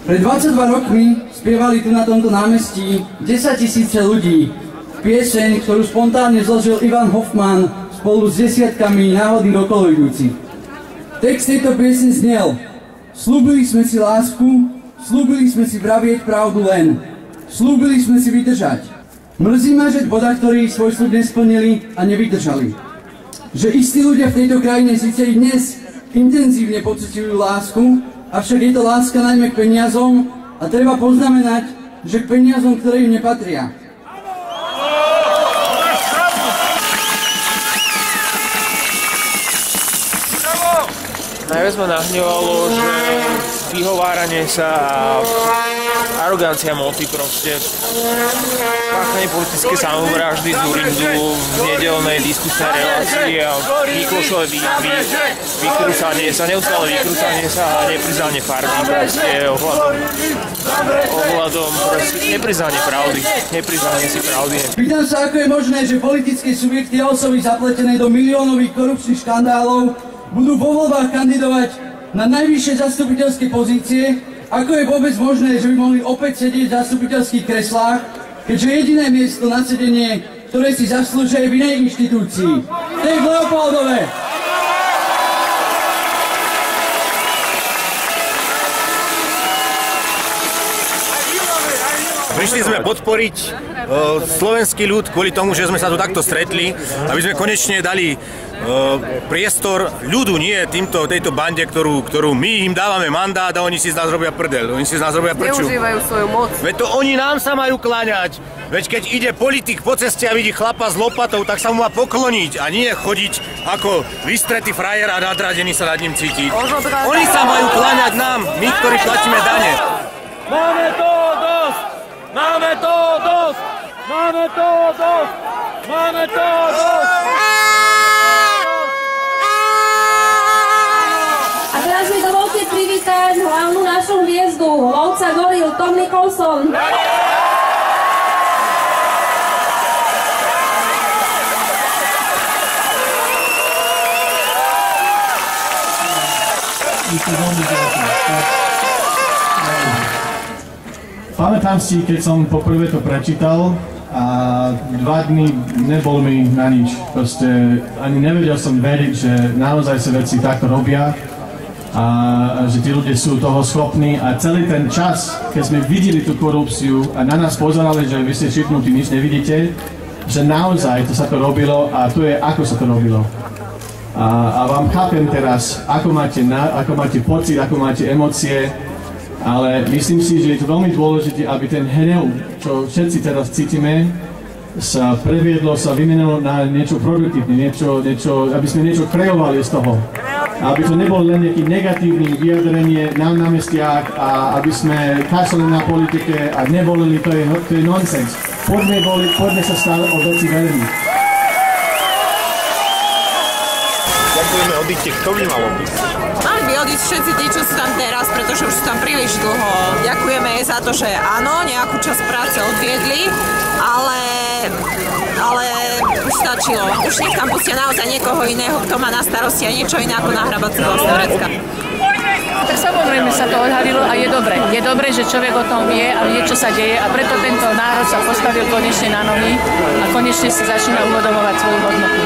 Pred 22 rokmi spievali tu na tomto námestí 10 000 ľudí pieseň, ktorú spontánne zložil Ivan Hoffman spolu s desiatkami náhodných okoloidúcich. Text tejto piesne znel: Slúbili sme si lásku, slúbili sme si vravieť pravdu len, slúbili sme si vydržať. Mrzí ma, že boda, ktorí svoj sľub nesplnili a nevydržali. Že istí ľudia v tejto krajine síce i dnes intenzívne pociťujú lásku, avšak je to láska najmä k peniazom a treba poznamenať, že k peniazom, ktoré im nepatria. Najviac ma nahnevalo, že vyhováranie sa a arogancia moci proste. Páchanie politické samovraždy z Urindu v nedeľnej diskusnej relácii a Miklošové vykrúcanie sa, neustále vykrúcanie sa a nepriznanie farby proste ohľadom proste nepriznanie pravdy, nepriznanie si pravdy. Pýtam sa, ako je možné, že politické subjekty a osoby zapletené do miliónových korupčných škandálov budú vo voľbách kandidovať na najvyššie zastupiteľské pozície. Ako je vôbec možné, že by mohli opäť sedieť v zastupiteľských kreslách, keďže jediné miesto na sedenie, ktoré si zaslúžia, je v inej inštitúcii, tej v Leopoldove. Prišli sme podporiť slovenský ľud kvôli tomu, že sme sa tu takto stretli, aby sme konečne dali priestor ľudu, nie tejto bande, ktorú my im dávame mandát a oni si z nás robia prdel, oni si z nás robia prču. Neužívajú svoju moc. Veď to oni nám sa majú kláňať. Veď keď ide politik po ceste a vidí chlapa s lopatou, tak sa mu má pokloniť a nie chodiť ako vystretý frajer a nadradený sa nad ním cítiť. Oni sa majú kláňať nám, my, ktorí platíme dane. Máme to dosť! Máme to dosť! Máme to dosť! Máme to dosť! A teraz mi dovolte privítať hlavnú našu hviezdu, lovca goril Tom Nicholson. Pamätám si, keď som poprvé to prečítal a 2 dny nebol mi na nič. Proste ani nevedel som veriť, že naozaj sa veci takto robia a že tí ľudia sú toho schopní a celý ten čas, keď sme videli tú korupciu a na nás pozerali, že vy ste šipnutí, nič nevidíte, že naozaj to sa to robilo a to je, ako sa to robilo. A vám chápem teraz, ako máte pocit, ako máte emócie, ale myslím si, že je to veľmi dôležité, aby ten hnev, čo všetci teraz cítime, sa previedlo, sa vymenilo na niečo produktívne, aby sme niečo kreovali z toho. Aby to nebolo len nejaké negatívne vyjadrenie na námestiach a aby sme kašľali na politike a nevolili, to je nonsens. Poďme sa stále o veci veriť. Jak budeme odísť, kto by mal odísť? Mali by odísť všetci tí, čo sú tam teraz, pretože už sú tam príliš dlho. Ďakujeme za to, že áno, nejakú časť práce odviedli, ale už stačilo. Už nech tam pustia naozaj niekoho iného, kto má na starosti a niečo iné ako nahrabať si vlastné vrecka. Tak samozrejme sa to odhalilo a je dobre. Je dobre, že človek o tom vie a vie, čo sa deje a preto tento národ sa postavil konečne na nohy a konečne si začína uvedomovať svoju hodnotu.